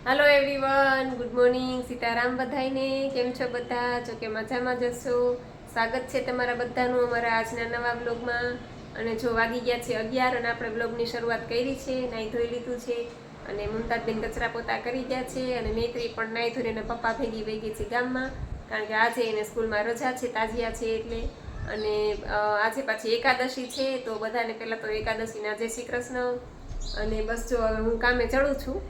Hello everyone, good morning, Sitaram बधाईने केम छो बधा? जो के मजामां ज हशो। स्वागत छे तमारा बधानुं अमारा आजना नवा ब्लॉगमां। अने जो वागी गया छे 11 अने आपणे ब्लॉगनी शरूआत करी छे। नाई धोई लीधुं छे अने मुमताजबेन कचरा पोता करी गया छे अने नेत्री पण नाई धोईने पप्पा भेगी वई गई छे गाममां, कारण के आजे एने स्कूलमां रजा छे, ताजिया छे एटले। अने आजे पाછી एकादशी छे, तो बधाने पहेला तो एकादशीना जय श्री कृष्ण। अने बस जो हवे हुं कामे चढ़ું છું।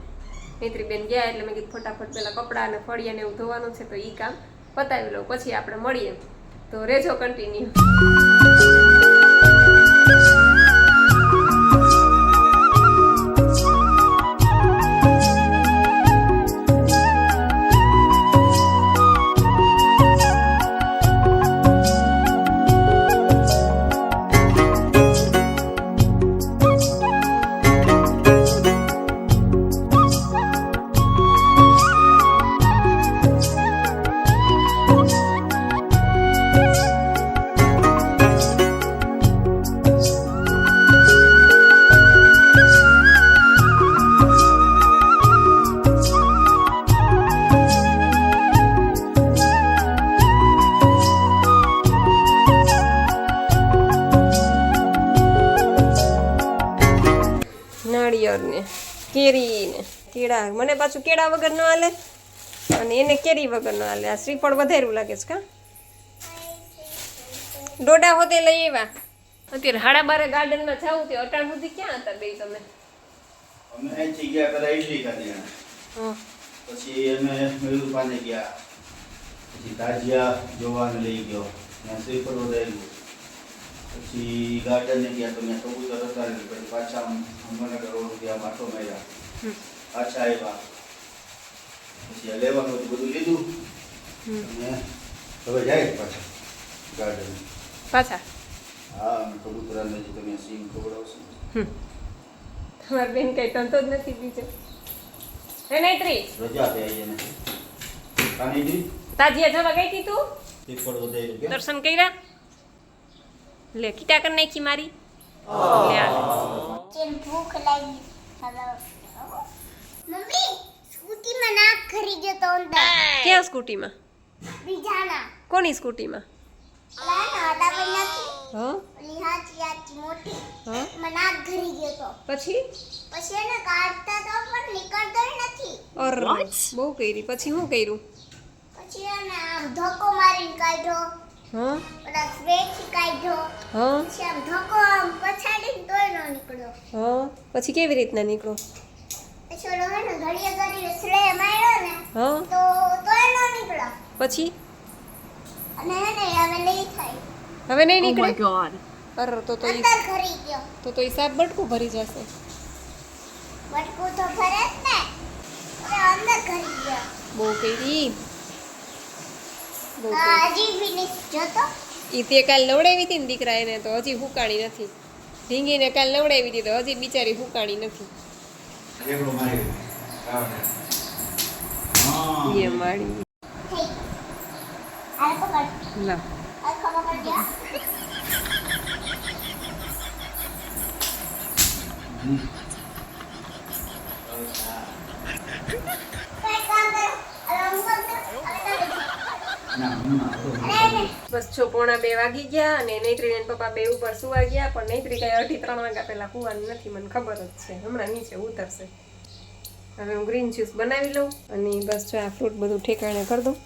नेत्रीबेन गया એટલે મેં કીધું ફટાફટ પેલા કપડાં અને ફળિયાને એવું ધોવાનું છે, તો ઈ કામ પતાવી લઉં, પછી આપણે મળીએ, તો રેજો કન્ટિન્યુ. નાળિયેરને કેરીને કેળા, મને પાછું કેળા વગર ન હાલે અને એને કેરી વગર ન હાલે. આ શ્રીફળ વધાર્યું લાગે છે કા? ડોડા હોતે લઈ આવ્યા. અત્યારે 12:30 ગાર્ડનમાં જાવું, તે અટાણ સુધી ક્યાં હતા બે તમે? અમે અહીંથી ગયા કરા ઇડલી ખાધી. હા, પછી અમે મેરુપાને ગયા, પછી તાજિયા જોવાને લઈ ગયો, ત્યાં શ્રીફળ વધાર્યું, પછી ગાર્ડને ગયા તો ત્યાં કબૂતર હતા, પછી પાછા અમરનગર રોડ ગયા, માટો માર્યા, પાછા આવ્યા, પછી આ લેવાનું હતું બધું લીધું અને હવે જાય પાછા ગાર્ડન. પાછા હા, અમે કબૂતરાને જે તમે સીમ ખવડાવશો. તમારી બેન કઈ ધંધો જ નથી બીજો. હે નૈત્રી, રજા થઈ આવી એને કાનીજી તાજિયા જવા ગઈ હતી તું? શ્રીફળ વધાર્યું કે દર્શન કર્યા? લે કીટા કરી નાખી મારી. લે આ ચેન ભૂખ લાગી. મમ્મી સ્કૂટીમાં નાક ખરી ગયો તો અંદર. ક્યાં સ્કૂટીમાં? બીજાના કોની સ્કૂટીમાં? લાના દાબઈ નથી. હા ઓલી હાચી હાચી મોટી. હા, માં નાક ખરી ગયો તો. પછી પછી એને કાઢતા તો પણ નીકળતો નથી. અર બહુ કરી. પછી શું કર્યું? પછી એને આમ ધક્કો મારીને કાઢ્યો. હા ઓલા સ્વેચી કાઢ્યો. હા પછી આમ ધક્કો આમ પછાડીને તોય ન નીકળ્યો. હા, પછી કેવી રીતના નીકળો? પછી ઓલો હે ને ઘડિયા કરીને સ્લે માર્યો ને હા, તો તોય ન નીકળ્યો. પછી અને હે ને હવે નહીં થાય. હવે નહીં નીકળે? અર તો અંદર ખરી ગયો. તો હિસાબ બટકું ભરી જશે. બટકું તો ભરે જ ને. હવે અંદર ખરી ગયો. બહુ કરી. બહુ હજી ફિનિશ જોતો. ઈ તે કાલ નવડાવી હતી ને દીકરા, એને તો હજી હુકાણી નથી. ઢીંગીને કાલ નવડાવી હતી તો હજી બિચારી હુકાણી નથી. એકલો મારી હા એ માડી થઈ. આ પકડ. લા આ ખબર પડ ગયા. કઈ કામ કરો. અરે હું ના અરે બસ છો 1:45 વાગી ગયા અને નૈત્રી ને પપ્પા બે ઉપર સુવા ગયા, પણ નૈત્રી કઈ 2:30-3 વાગ્યા પહેલા સુવાની નથી, મને ખબર જ છે. હમણાં નીચે ઉતરશે. હવે હું ગ્રીન જ્યુસ બનાવી લઉં અને બસ જો આ ફ્રૂટ બધું ઠેકાણે કરી દઉં.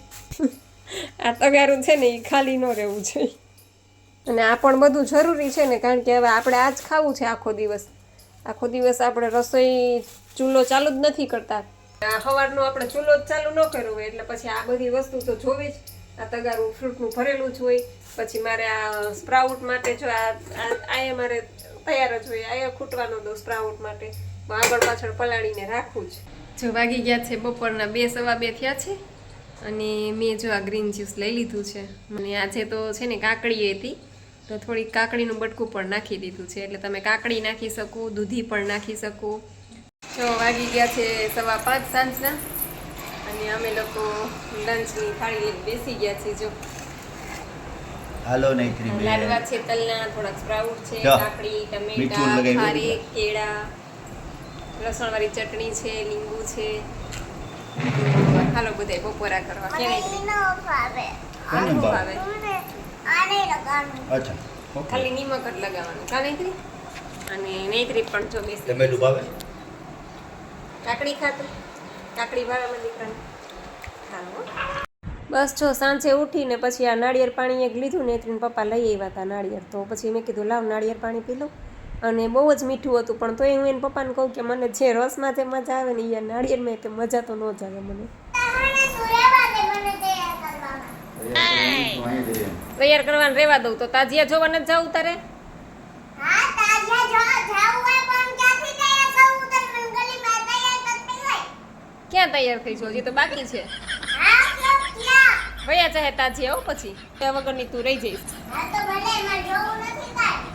આ તગારું છે ને એ ખાલી ન રહેવું જોઈએ, અને આ પણ બધું જરૂરી છે ને, કારણ કે હવે આપણે આ જ ખાવું છે આખો દિવસ. આખો દિવસ આપણે રસોઈ ચૂલો ચાલુ જ નથી કરતા. આ સવારનો આપણે ચૂલો જ ચાલુ ન કર્યો હોય એટલે પછી આ બધી વસ્તુ તો જોવે જ. આ તગારું ફ્રૂટનું ભરેલું જ હોય, પછી મારે આ સ્પ્રાઉટ માટે જો આ મારે તૈયાર જ હોય, આ ખૂટવાનો દો સ્પ્રાઉટ માટે, આગળ પાછળ પલાળીને રાખવું જ. જો વાગી ગયા છે બપોરના 2:15 થયા છે અને મેં જો આ ગ્રીન જ્યુસ લઈ લીધું છે. અને આજે તો છે ને કાકડી હતી, તો થોડીક કાકડીનું બટકું પણ નાખી દીધું છે, એટલે તમે કાકડી નાખી શકો, દૂધી પણ નાખી શકો. જો વાગી ગયા છે 5:15 સાંજના અને અમે લોકો લંચની થાળી લઈને બેસી ગયા છીએ. જો હાલો નૈત્રી બેન. લાડવા છે તલના, થોડાક સ્પ્રાઉટ છે, જો, કાકડી, મીઠું ટમેટા, લગાવી ખારેક, કેળા, લસણવાળી ચટણી છે, લીંબુ છે, હાલો બધાય બપોરા કરવા કે મને નહીં ઈ ન ફાવે. કોને શું ભાવે? ભાવે મને આને લગાડવું. અચ્છા ઓકે. ખાલી નિમક જ લગાવવાનું કા નૈત્રી અને નૈત્રી પણ જો બેસી ટમેટું ભાવે? કાકડી ખાતું કાકડી ભાવે દીકરાને હાલો બસ જો સાંજે ઉઠીને પછી આ નાળિયેર પાણી એક લીધું ને ત્રીને પપ્પા લઈ આવ્યા હતા નાળિયેર તો પછી મેં કીધું લાવ નાળિયેર પાણી પી લઉં અને બહુ જ મીઠું હતું પણ તોય હું એને પપ્પાને કહું કે મને જે રસમાં જે મજા આવે ને એ નાળિયેરમાં તે મજા તો ન જ આવે મને તારે સુરેવા દે મને તૈયાર કરવાના. તૈયાર કરવાનું રહેવા દઉં તો તાજિયા જોવા નથી જવું તારે હા તાજિયા જાવું હોય પણ ક્યાંથી તૈયાર કરવું તને ગલીમાં તૈયાર કરતી હોય. ક્યાં તૈયાર થઈ છું હજી તો બાકી છે હા ક્યાં? વયા ચાહે તાજિયા હો પછી ત્યાં વગરની તું રહી જઈશ હા તો ભલે મારે જોવું નથી કાંઈ.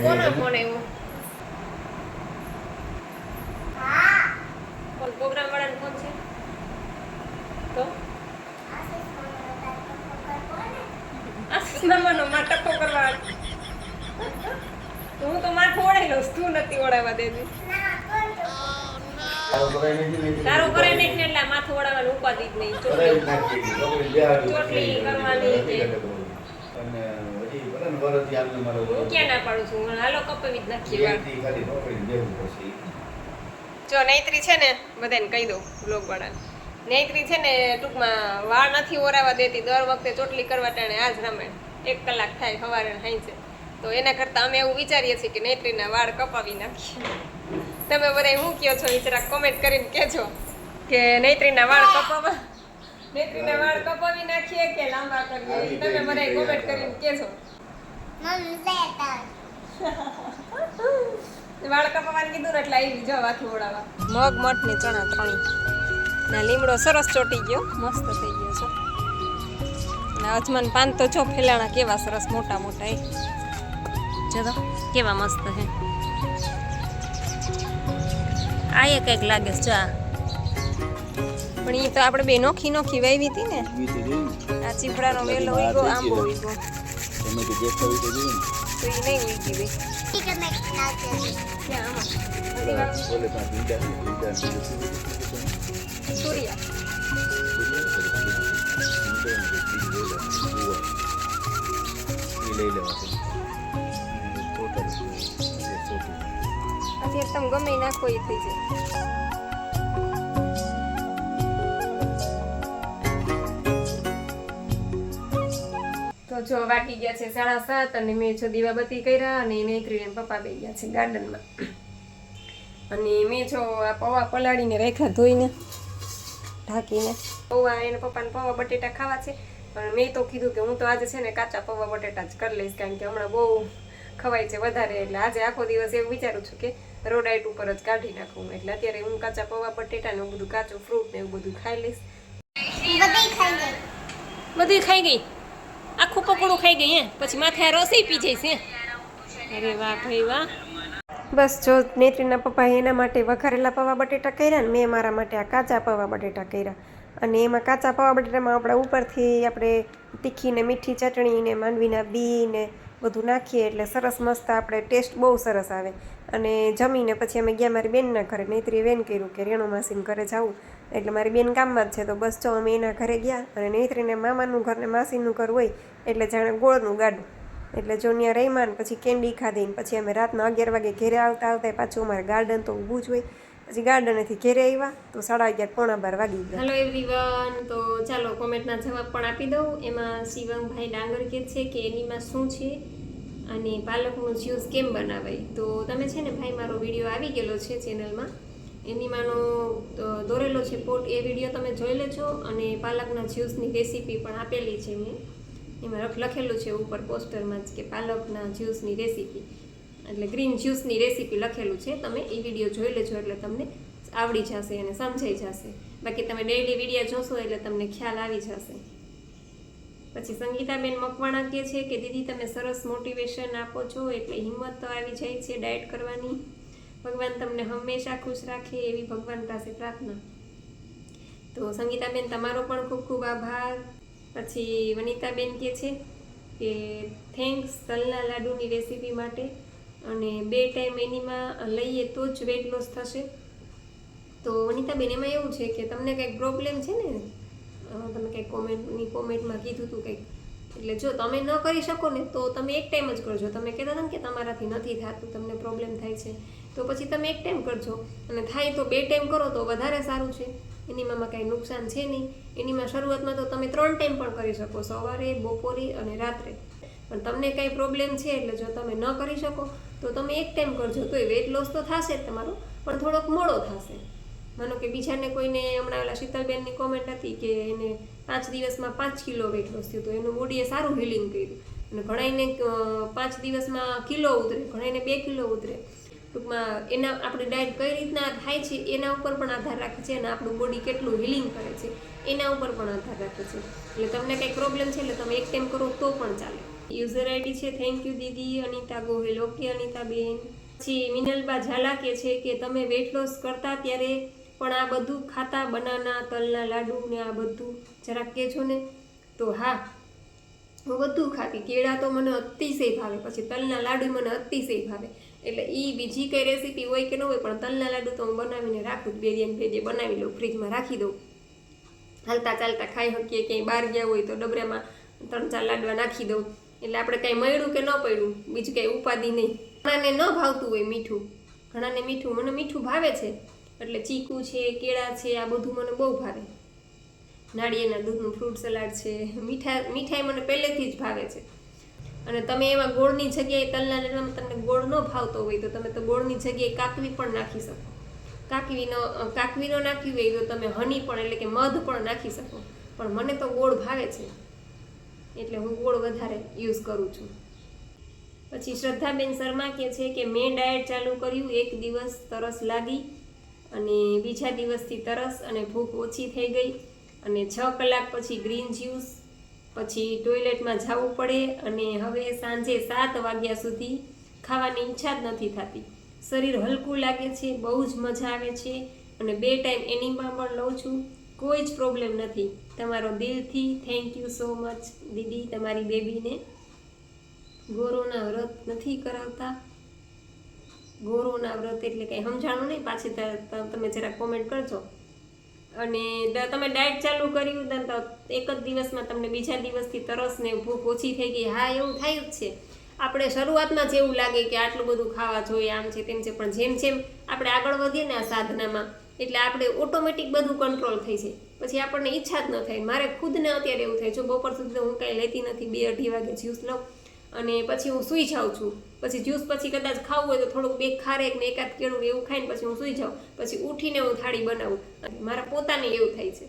કોનો ફોન આવ્યો હા કોણ પ્રોગ્રામ વાળાનો ફોન છે તો આશીષ મને તારે પકડ કોને? આશીષ મામાનો માં ટકો કરવા તો હું તો માથું ઓળાઈ લઉં છું, તું નથી ઓળાવવા દેતી ના કોણ તો તારું કરે નહીં ને એટલે માથું ઓળાવવાનું ઉપાધિ જ નહીં ચોટલી કરવાની કે હું ક્યાં ના પાડું છું હાલો કપાવી જ નાખીએ વાળ જો નૈત્રી છે ને બધાને કહી દઉં બ્લોગ વાળાને નૈત્રી છે ને ટૂંકમાં વાળ નથી ઓરાવા દેતી દર વખતે ચોટલી કરવા ટાણે આજ રામાયણ 1 કલાક થાય સવારે હાંજે તો એના કરતાં અમે એવું વિચારીએ છીએ કે નૈત્રીના વાળ કપાવી નાખીએ તમે બધા શું કહો છો જરાક કોમેન્ટ કરીને કહેજો કે નૈત્રીના વાળ કપાવી નાખીએ કે લાંબા કરીએ ઈ તમે બધા કોમેન્ટ કરીને કહેજો મમ્મી લેટર વાળ કપાવવાનું કીધું ને એટલે આવી જો વાથું ઓળાવા મગ મઠ ને ચણા ત્રણેય ના લીમડો સરસ ચોટી ગયો મસ્ત થઈ ગયો છે અને અજમાન પાન તો જો ફેલાણા કેવા સરસ મોટા મોટા એ જો તો કેવા મસ્ત છે આ એ કંઈક લાગે છે ચા પણ એ તો આપણે બે નોખી નોખી વાવી હતી ને આ ચીપડાનો વેલો ઉગ્યો આંબો ઉગ્યો તો એ નહીં ઉગી ગઈ ઠીક છે મેં નાખી ક્યાં આમાં સૂર્યા પછી તમે ગમે ઈ નાખો એ થઈ જાય તો જો વાગી ગયા છે 7:30 અને મેં જો દીવાબત્તી કર્યા અને નૈત્રી ને પપ્પા બે ગયા છે ગાર્ડનમાં અને મેં જો આ પૌવા પલાળીને રાખ્યા ધોઈને ઢાંકીને પૌવા એને પપ્પાને પૌવા બટેટા ખાવા છે પણ મેં તો કીધું કે હું તો આજે છે ને કાચા પૌવા બટેટા જ કરી લઈશ કારણ કે હમણાં બહુ ખવાય છે વધારે એટલે આજે આખો દિવસ એવું વિચારું છું કે રોડાઈટ ઉપર જ કાઢી નાખું એટલે અત્યારે હું કાચા પૌવા બટેટા ને એવું બધું કાચું ફ્રૂટ ને એવું બધું ખાઈ લઈશ બધી ખાઈ ગઈ આખું પકોડું ખાઈ ગઈ હે પછી માથે આ રસોઈ પી જઈશ હે અરે વાહ ભાઈ વાહ બસ જો નેત્રીના પપ્પાએ એના માટે વઘારેલા પૌવા બટેટા કર્યા ને મેં મારા માટે આ કાચા પૌવા બટેટા કર્યા અને એમાં કાચા પૌવા બટેટામાં આપણે ઉપરથી આપણે તીખી ને મીઠી ચટણી ને માંડવીના બી ને બધું નાખીએ એટલે સરસ મસ્ત આપણે ટેસ્ટ બહુ સરસ આવે અને જમીને પછી અમે ગયા મારી બેનના ઘરે નૈત્રીએ વેન કર્યું કે રેણુ માસીને ઘરે જવું એટલે મારી બેન કામમાં જ છે તો બસ જો અમે એના ઘરે ગયા અને નૈત્રીને મામાનું ઘર ને માસીનું ઘર હોય એટલે જાણે ગોળનું ગાડું એટલે જો ત્યાં રહીમાં પછી કેન્ડી ખાધી ને પછી અમે રાતના 11 વાગે ઘેરે આવતા પાછું અમારે ગાર્ડન તો ઊભું જ હોય પછી ગાર્ડનેથી ઘેરે આવ્યા તો 11:30 પોણા 12 વાગી ગયા હેલો એવરીવન તો ચાલો કોમેન્ટના જવાબ પણ આપી દઉં એમાં શિવમભાઈ ડાંગર કે છે કે એનીમાં શું છે અને પાલકનું જ્યુસ કેમ બનાવાય તો તમે છે ને ભાઈ મારો વિડીયો આવી ગયેલો છે ચેનલમાં એનીમાંનો દોરેલો છે પોટ એ વિડીયો તમે જોઈ લેજો અને પાલકના જ્યુસની રેસીપી પણ આપેલી છે મેં એમાં લખેલું છે ઉપર પોસ્ટરમાં જ કે પાલકના જ્યુસની રેસીપી એટલે ગ્રીન જ્યુસની રેસીપી લખેલું છે તમે એ વિડીયો જોઈ લેજો એટલે તમને આવડી જશે અને સમજાઈ જશે બાકી તમે ડેઈલી વિડીયો જોશો એટલે તમને ખ્યાલ આવી જશે પછી સંગીતાબેન મકવાણા કહે છે કે દીદી તમે સરસ મોટિવેશન આપો છો એટલે હિંમત તો આવી જાય છે ડાયટ કરવાની ભગવાન તમને હંમેશા ખુશ રાખે એવી ભગવાન પાસે પ્રાર્થના તો સંગીતાબેન તમારો પણ ખૂબ ખૂબ આભાર પછી વનિતાબેન કહે છે કે થેન્ક્સ તલના લાડુની રેસીપી માટે અને 2 ટાઈમ એનીમાં લઈએ તો જ વેટ લોસ થશે. તો વનિતાબેન એમાં એવું છે કે તમને કંઈક પ્રોબ્લેમ છે ને, તમે કંઈક કોમેન્ટમાં કીધું હતું કંઈક, એટલે જો તમે ન કરી શકો ને તો તમે 1 ટાઈમ જ કરજો. તમે કહેતા હતા ને કે તમારાથી નથી થતું, તમને પ્રોબ્લેમ થાય છે, તો પછી તમે 1 ટાઈમ કરજો, અને થાય તો 2 ટાઈમ કરો તો વધારે સારું છે. એનીમાં કાંઈ નુકસાન છે નહીં. એનીમાં શરૂઆતમાં તો તમે 3 ટાઈમ પણ કરી શકો, સવારે, બપોરે અને રાત્રે. પણ તમને કાંઈ પ્રોબ્લેમ છે એટલે જો તમે ન કરી શકો તો તમે 1 ટાઈમ કરજો, તોય વેટ લોસ તો થશે જ તમારો, પણ થોડોક મોડો થશે. માનો કે બીજાને કોઈને, હમણાં ઓલા શીતલબેનની કોમેન્ટ હતી કે એને 5 દિવસમાં 5 કિલો વેટ લોસ થયું, તો એનું બોડીએ સારું હિલિંગ કર્યું. અને ઘણાઈને 5 દિવસમાં કિલો ઉતરે, ઘણાઈને 2 કિલો ઉતરે. ટૂંકમાં એના આપણી ડાયટ કઈ રીતના થાય છે એના ઉપર પણ આધાર રાખે છે, અને આપણું બોડી કેટલું હિલિંગ કરે છે એના ઉપર પણ આધાર રાખે છે. એટલે તમને કંઈક પ્રોબ્લેમ છે એટલે તમે 1 ટાઈમ કરો તો પણ ચાલે. યુઝર આઈડી છે thank you Didi Anita Gohil. Okay Anitaben. પછી મિનલબા ઝાલા કે છે કે તમે વેટ લોસ કરતા ત્યારે પણ આ બધું ખાતા, બનાના, તલના લાડુ ને આ બધું જરાક કહેજો ને. તો હા, હું બધું ખાતી. કેળા તો મને અતિશય ભાવે, પછી તલના લાડુ મને અતિશય ભાવે. એટલે એ બીજી કઈ રેસીપી હોય કે ન હોય, પણ તલના લાડુ તો હું બનાવીને રાખું જ. 2 દિવસ બનાવી લઉં, ફ્રીજમાં રાખી દઉં. હાલતા ચાલતા ખાઈ શકીએ, ક્યાંય બહાર ગયા હોય તો ડબરામાં 3-4 લાડવા નાખી દઉં. એટલે આપણે કાંઈ મળ્યું કે ન પડ્યું, બીજું કાંઈ ઉપાધિ નહીં. ઘણાને ન ભાવતું હોય મીઠું, ઘણાને મીઠું, મને મીઠું ભાવે છે. એટલે ચીકુ છે, કેળા છે, આ બધું મને બહુ ભાવે. નાળિયેરના દૂધનું ફ્રૂટ સલાડ છે, મીઠાઈ મને પહેલેથી જ ભાવે છે. અને તમે એમાં ગોળની જગ્યાએ, તલના લાડવામાં તમને ગોળ ન ભાવતો હોય તો તમે તો ગોળની જગ્યાએ કાકવી પણ નાખી શકો. કાકવી ન નાખવી હોય તો તમે હની પણ, એટલે કે મધ પણ નાખી શકો. પણ મને તો ગોળ ભાવે છે એટલે હું ગોળ વધારે યુઝ કરું છું. પછી શ્રદ્ધાબેન શર્મા કહે છે કે મેં ડાયટ ચાલુ કર્યું, 1 દિવસ તરસ લાગી અને બીજા દિવસથી તરસ અને ભૂખ ઓછી થઈ ગઈ, અને 6 કલાક પછી ગ્રીન જ્યુસ, પછી ટોયલેટમાં જવું પડે, અને હવે સાંજે 7 વાગ્યા સુધી ખાવાની ઈચ્છા જ નથી થતી. શરીર હલકું લાગે છે, બહુ જ મજા આવે છે, અને 2 ટાઈમ એનીમાં પણ લઉં છું, કોઈ જ પ્રોબ્લેમ નથી. તમારો દિલથી થેન્ક યુ સો મચ દીદી. તમારી બેબીને ગોરોના વ્રત નથી કરાવતા. ગોરોના વ્રત એટલે કંઈ સમજાણું નહીં, પાછી તમે જરા કોમેન્ટ કરજો. અને તમે ડાયટ ચાલુ કર્યું તો 1 જ દિવસમાં તમને બીજા દિવસથી તરસ ને ભૂખ ઓછી થઈ ગઈ. હા, એવું થાય જ છે. આપણે શરૂઆતમાં જ એવું લાગે કે આટલું બધું ખાવા જોઈએ, આમ છે તેમ છે, પણ જેમ જેમ આપણે આગળ વધીએ ને આ સાધનામાં, એટલે આપણે ઓટોમેટિક બધું કંટ્રોલ થઈ જાય. પછી આપણને ઈચ્છા જ ન થાય. મારે ખુદને અત્યારે એવું થાય, જો બપોર સુધી તો હું કાંઈ લેતી નથી, 2-2:30 વાગે જ્યુસ લઉં અને પછી હું સૂઈ જાઉં છું. પછી જ્યુસ પછી કદાચ ખાવું હોય તો થોડુંક 2 ખારેક ને 1 કેળું એવું ખાઈને પછી હું સૂઈ જાઉં. પછી ઉઠીને હું થાળી બનાવું. મારા પોતાને એવું થાય છે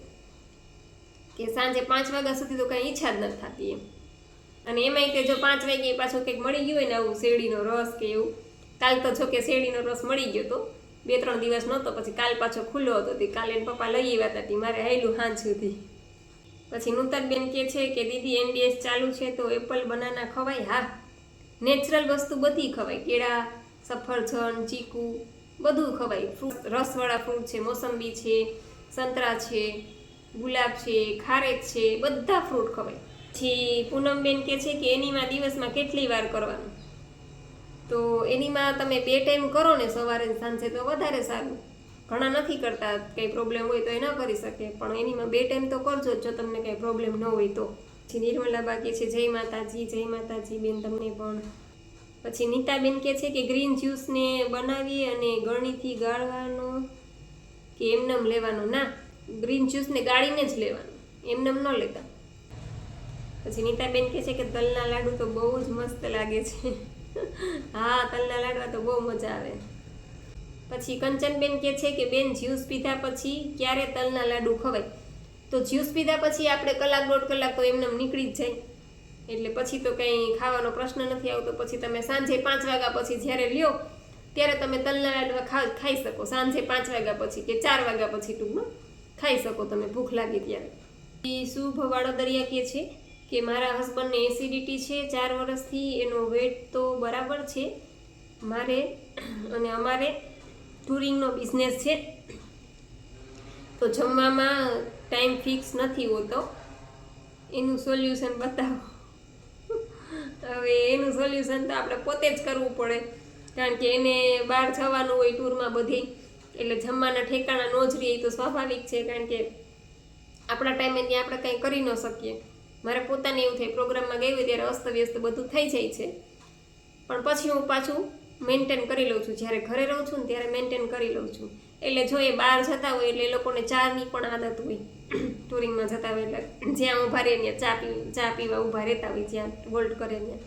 કે સાંજે 5 વાગ્યા સુધી તો કાંઈ ઈચ્છા જ નથી થતી એમ. અને એમાંય તે જો 5 વાગ્યે પાછું કંઈક મળી ગયું હોય ને, આવું શેરડીનો રસ કે એવું. કાલ તો જો કે શેરડીનો રસ મળી ગયો તો, 2-3 દિવસ નહોતો, પછી કાલ પાછો ખુલ્લો હતો. તે કાલે એને પપ્પા લઈ આવ્યા હતા, મારે હાયલું સાંજ સુધી. પછી નૂતનબેન કહે છે કે દીદી એનડીએસ ચાલુ છે તો એપલ, બનાના ખવાય? હા, નેચરલ વસ્તુ બધી ખવાય. કેળા, સફરજન, ચીકુ બધું ખવાય. ફ્રૂટ, રસવાળા ફ્રૂટ છે, મોસંબી છે, સંતરા છે, ગુલાબ છે, ખારેક છે, બધા ફ્રૂટ ખવાય. પછી પૂનમબેન કહે છે કે એનીમાં દિવસમાં કેટલી વાર કરવાનું? તો એનીમાં તમે 2 ટાઈમ કરો ને, સવારે સાંજે, તો વધારે સારું. ઘણા નથી કરતા, કંઈ પ્રોબ્લેમ હોય તો એ ન કરી શકે, પણ એનીમાં 2 ટાઈમ તો કરજો જો તમને કંઈ પ્રોબ્લેમ ન હોય તો. પછી નિર્મલાબા કહે છે જય માતાજી. જય માતાજી બેન તમને પણ. પછી નીતાબેન કહે છે કે ગ્રીન જ્યુસને બનાવી અને ગળણીથી ગાળવાનો કે એમનેમ લેવાનો? ના, ગ્રીન જ્યુસને ગાળીને જ લેવાનું, એમનેમ ન લેતા. પછી નીતાબેન કહે છે કે તલના લાડુ તો બહુ જ મસ્ત લાગે છે. હા, તલના લાડવા તો બહુ મજા આવે. પછી કંચનબેન કહે છે કે બેન જ્યુસ પીધા પછી ક્યારે તલના લાડુ ખવાય? તો જ્યુસ પીધા પછી આપણે 1-1.5 કલાક તો એમનેમ નીકળી જ જાય, એટલે પછી તો કંઈ ખાવાનો પ્રશ્ન નથી આવતો. પછી તમે સાંજે 5 વાગ્યા પછી જ્યારે લ્યો ત્યારે તમે તલના લાડવા ખાઈ શકો. સાંજે 5 વાગ્યા પછી કે 4 વાગ્યા પછી ટૂંકમાં ખાઈ શકો તમે, ભૂખ લાગે ત્યારે. શુભ વાડોદરિયા કહે છે કે મારા હસબન્ડને એસિડિટી છે 4 વર્ષથી, એનો વેટ તો બરાબર છે. અમારે ટૂરિંગનો બિઝનેસ છે તો જમવામાં ટાઈમ ફિક્સ નથી હોતો, એનું સોલ્યુશન બતાવો. હવે એનું સોલ્યુશન તો આપણે પોતે જ કરવું પડે. કારણ કે એને બહાર જવાનું હોય ટૂરમાં બધે, એટલે જમવાના ઠેકાણા ન જ રહે તો સ્વાભાવિક છે, કારણ કે આપણા ટાઈમે ત્યાં આપણે કંઈ કરી ન શકીએ. મારે પોતાને એવું થાય પ્રોગ્રામમાં ગઈ હોય ત્યારે અસ્તવ્યસ્ત બધું થઈ જાય છે, પણ પછી હું પાછું મેન્ટેન કરી લઉં છું. જ્યારે ઘરે રહું છું ને ત્યારે મેન્ટેન કરી લઉં છું. એટલે જો એ બહાર જતા હોય એટલે એ લોકોને ચાની પણ આદત હોય, ટૂરિંગમાં જતા હોય એટલે જ્યાં ઊભા રહે ત્યાં ચા પીવા ઊભા રહેતા હોય, જ્યાં હોલ્ડ કરે ત્યાં.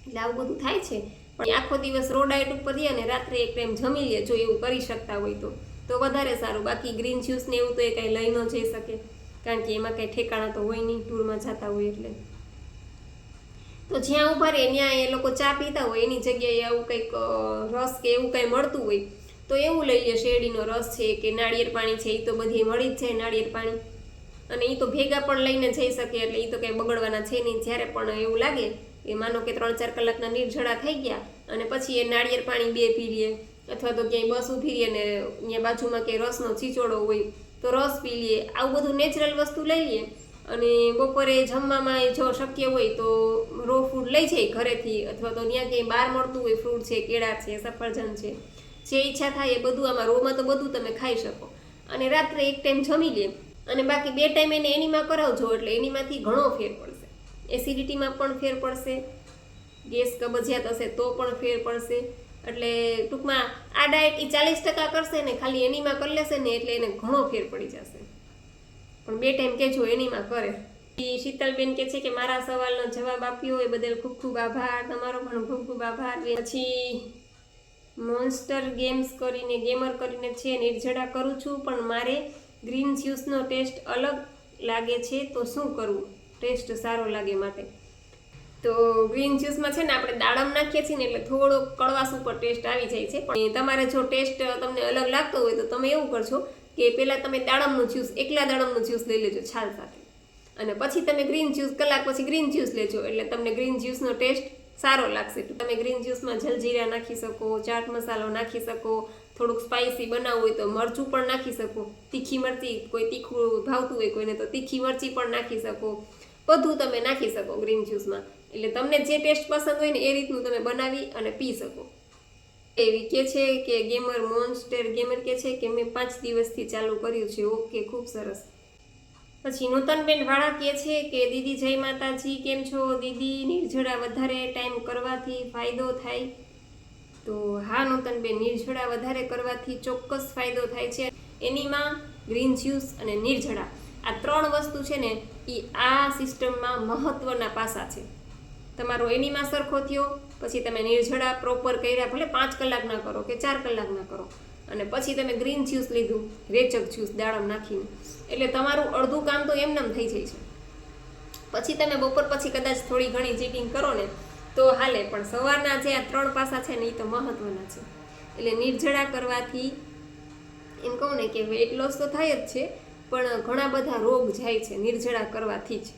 એટલે આવું બધું થાય છે. પણ આખો દિવસ રોડાઈટ ઉપર રહીએ અને રાત્રે એક ટાઈમ જમી લે, જો એવું કરી શકતા હોય તો વધારે સારું. બાકી ગ્રીન જ્યુસ ને એવું તો એ કાંઈ લઈ ન જઈ શકે, કારણ કે એમાં કંઈ ઠેકાણા તો હોય નહીં ટૂરમાં જતા હોય એટલે. તો જ્યાં ઊભા રહે ત્યાં એ લોકો ચા પીતા હોય, એની જગ્યાએ આવું કંઈક રસ કે એવું કંઈ મળતું હોય તો એવું લઈ લે. શેરડીનો રસ છે કે નાળિયેર પાણી છે, એ તો બધી મળી જ જાય નાળિયેર પાણી, અને એ તો ભેગા પણ લઈને જઈ શકે, એટલે એ તો કંઈ બગડવાના છે નહીં. જ્યારે પણ એવું લાગે એ માનો કે 3-4 કલાકના નિર્જળા થઈ ગયા અને પછી એ નાળિયેર પાણી 2 પી લે, અથવા તો ક્યાંય બસ ઊભી રહીએ ને ત્યાં બાજુમાં કે રસનો ચીચોડો હોય તો રસ પી લે. આવું બધું નેચરલ વસ્તુ લઈ લઈએ. અને બપોરે જમવામાં જો શક્ય હોય તો રો ફૂડ લઈ જાય ઘરેથી, અથવા તો ત્યાં ક્યાંય બહાર મળતું હોય ફ્રૂટ છે, કેળા છે, સફરજન છે, જે ઈચ્છા થાય એ બધું આમાં રોમાં તો બધું તમે ખાઈ શકો. અને રાત્રે એક ટાઈમ જમી લે અને બાકી 2 ટાઈમ એને એનીમાં કરાવજો, એટલે એનીમાંથી ઘણો ફેર પડશે. એસિડિટીમાં પણ ફેર પડશે, ગેસ કબજિયાત હશે તો પણ ફેર પડશે. એટલે ટૂંકમાં આ ડાયટ એ 40% કરશે ને, ખાલી એનીમાં કરી લેશે ને એટલે એને ઘણો ફેર પડી જશે. પણ 2 ટાઈમ કહેજો એનીમાં કરે. શીતલબેન કહે છે કે મારા સવાલનો જવાબ આપ્યો એ બદલ ખૂબ ખૂબ આભાર. તમારો પણ ખૂબ ખૂબ આભાર. પછી મોન્સ્ટર ગેમર કરીને છે, નિર્જળા કરું છું પણ મારે ગ્રીન જ્યુસનો ટેસ્ટ અલગ લાગે છે, તો શું કરવું ટેસ્ટ સારો લાગે માટે? તો ગ્રીન જ્યુસમાં છે ને આપણે દાડમ નાખીએ છીએ ને એટલે થોડો કડવાશ ઉપર ટેસ્ટ આવી જાય છે. પણ તમારે જો ટેસ્ટ તમને અલગ લાગતો હોય તો તમે એવું કરશો કે પહેલાં તમે એકલા દાડમનું જ્યુસ લઈ લેજો છાલ સાથે, અને પછી તમે ગ્રીન જ્યુસ કલાક પછી ગ્રીન જ્યુસ લેજો, એટલે તમને ગ્રીન જ્યુસનો ટેસ્ટ સારો લાગશે. તમે ગ્રીન જ્યુસમાં જલજીરા નાખી શકો, ચાટ મસાલો નાખી શકો, થોડુંક સ્પાઇસી બનાવવું હોય તો મરચું પણ નાખી શકો, તીખી મરચી, કોઈ તીખું ભાવતું હોય કોઈને તો તીખી મરચી પણ નાખી શકો, બધું તમે નાખી શકો ગ્રીન જ્યુસમાં. એટલે તમને જે ટેસ્ટ પસંદ હોય ને એ રીતનું તમે બનાવી અને પી શકો. એવી કે છે કે મોન્સ્ટર ગેમર કે છે કે મેં 5 દિવસથી ચાલુ કર્યું છે. ઓકે, ખૂબ સરસ. પછી નૂતનબેન વાળા કહે છે કે દીદી જય માતાજી, કેમ છો દીદી? નિર્જળા વધારે ટાઈમ કરવાથી ફાયદો થાય? તો હા નૂતનબેન, નિર્જળા વધારે કરવાથી ચોક્કસ ફાયદો થાય છે. એનીમાં, ગ્રીન જ્યુસ અને નિર્જળા, આ 3 વસ્તુ છે ને એ આ સિસ્ટમમાં મહત્વના પાસા છે. તમારો એનીમાં સરખો થયો, પછી તમે નિર્જળા પ્રોપર કર્યા, ભલે 5 કલાક ના કરો કે 4 કલાક ના કરો, અને પછી તમે ગ્રીન જ્યુસ લીધું, રેચક જ્યુસ દાડમ નાખીને, એટલે તમારું અડધું કામ તો એમનેમ થઈ જાય છે. પછી તમે બપોર પછી કદાચ થોડી ઘણી ચીટિંગ કરો ને તો હાલે, પણ સવારના જે આ 3 પાસા છે ને એ તો મહત્વના છે. એટલે નિર્જળા કરવાથી એમ કહું ને કે વેઇટ લોસ તો થાય જ છે, પણ ઘણા બધા રોગ જાય છે નિર્જળા કરવાથી જ.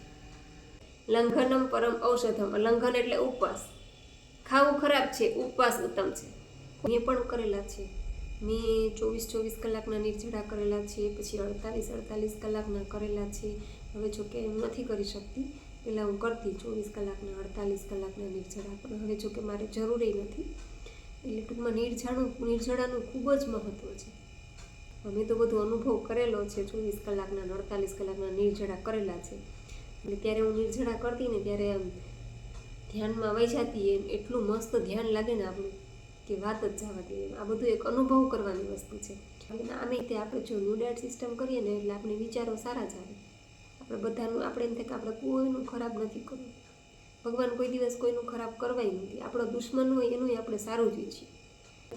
લંઘનમ પરમ ઔષધમ, લંઘન એટલે ઉપવાસ. ખાવું ખરાબ છે, ઉપવાસ ઉત્તમ છે. મેં પણ કરેલા છે. મેં 24 કલાકના નિર્જળા કરેલા છે, પછી 48 કલાકના કરેલા છે. હવે જોકે એમ નથી કરી શકતી, પહેલાં હું કરતી 24 કલાકના 48 કલાકના નિર્જળા, પણ હવે જોકે મારે જરૂરી નથી. એટલે ટૂંકમાં નિર્જળાનું ખૂબ જ મહત્ત્વ છે. અમે તો બધો અનુભવ કરેલો છે, 24 કલાકના 48 કલાકના નિર્જળા કરેલા છે. એટલે ત્યારે હું નિર્જળા કરતી ને ત્યારે આમ ધ્યાનમાં વહી જતી, એટલું મસ્ત ધ્યાન લાગે ને આપણું કે વાત જ જવા દઈએ. આ બધું એક અનુભવ કરવાની વસ્તુ છે. આમે તે આપણે જો ન્યૂ ડાયટ સિસ્ટમ કરીએ ને એટલે આપણે વિચારો સારા જ આવે. આપણે બધાનું આપણે એમ થાય કે આપણે કોઈનું ખરાબ નથી કરવું. ભગવાન કોઈ દિવસ કોઈનું ખરાબ કરવાય નથી. આપણો દુશ્મન હોય એનું આપણે સારું જ ઈચ્છીએ,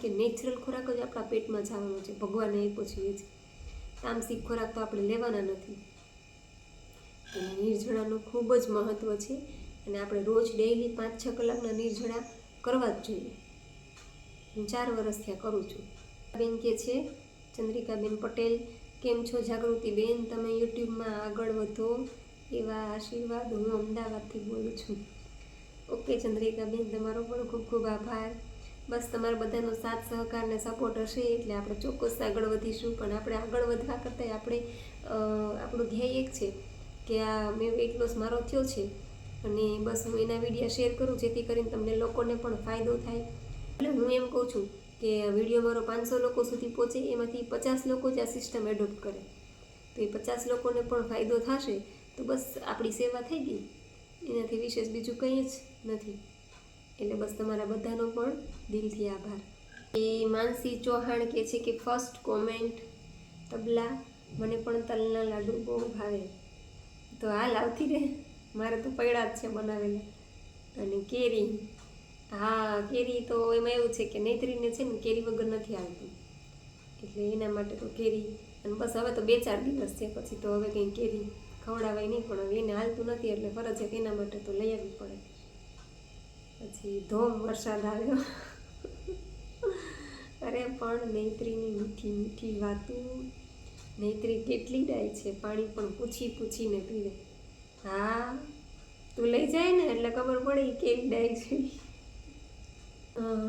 કે નેચરલ ખોરાક જ આપણા પેટમાં જવાનો છે. ભગવાને આપ્યો છે એ જ. તામસિક ખોરાક તો આપણે લેવાના નથી. એટલે નિર્જળાનું ખૂબ જ મહત્ત્વ છે, અને આપણે રોજ ડેઈલી 5-6 કલાકના નિર્જળા કરવા જ જોઈએ. હું 4 વર્ષથી આ કરું છું. બેન કે છે ચંદ્રિકાબેન પટેલ, કેમ છો જાગૃતિબેન? તમે યુટ્યુબમાં આગળ વધો એવા આશીર્વાદ. હું અમદાવાદથી બોલું છું. ઓકે ચંદ્રિકાબેન, તમારો પણ ખૂબ ખૂબ આભાર. બસ તમારા બધાનો સાથ સહકાર ને સપોર્ટ હશે એટલે આપણે ચોક્કસ આગળ વધીશું. પણ આપણે આગળ વધવા કરતાં આપણે આપણું ધ્યેય એક છે કે આ મેં વેઇટ લોસ મારો થયો છે, અને બસ હું એના વિડીયો શેર કરું જેથી કરીને તમને લોકોને પણ ફાયદો થાય. એટલે હું એમ કહું છું કે વિડીયો મારો 500 લોકો સુધી પહોંચે, એમાંથી 50 લોકો જ આ સિસ્ટમ એડોપ્ટ કરે, તો એ 50 લોકોને પણ ફાયદો થશે તો બસ આપણી સેવા થઈ ગઈ, એનાથી વિશેષ બીજું કંઈ જ નથી. એટલે બસ તમારા બધાનો પણ દિલથી આભાર. એ માનસી ચૌહાણ કહે છે કે ફર્સ્ટ કોમેન્ટ તબલા, મને પણ તલના લાડુ બહુ ભાવે, તો હાલ આવતી રહે, મારે તો પૈડા જ છે બનાવેલા. અને કેરી, હા કેરી તો એમાં એવું છે કે નેત્રીને છે ને કેરી વગર નથી આવતું, એટલે એના માટે તો કેરી, અને બસ હવે તો 2-4 દિવસ છે, પછી તો હવે કંઈ કેરી ખવડાવાય નહીં, પણ હવે એને હાલતું નથી એટલે ફરજિયાત એના માટે તો લઈ આવવી પડે. પછી ધોમ વરસાદ આવ્યો. અરે પણ નૈત્રીની મીઠી મીઠી વાતું, નૈત્રી કેટલી ડાય છે, પાણી પણ પૂછી પૂછીને પીવે. હા તું લઈ જાય ને એટલે ખબર પડે ઈ કેવી ડાય છે.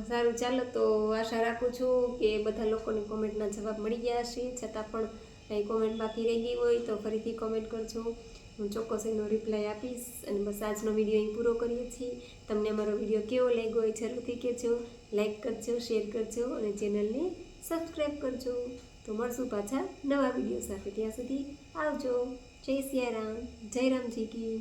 સારું ચાલો, તો આશા રાખું છું કે બધા લોકોને કોમેન્ટના જવાબ મળી ગયા હશે, છતાં પણ કંઈ કોમેન્ટ બાકી રહી ગઈ હોય તો ફરીથી કોમેન્ટ કરજો, હું ચોક્કસ એનો રિપ્લાય આપીશ. અને બસ આજનો વિડીયો અહીં પૂરો કરીએ છીએ. તમને અમારો વિડીયો કેવો લાગ્યો હોય જરૂરથી કહેજો, લાઈક કરજો, શેર કરજો અને ચેનલને સબસ્ક્રાઈબ કરજો. તો મળશું પાછા નવા વિડીયો સાથે, ત્યાં સુધી આવજો. જય સિયારામ, જય રામજી કી.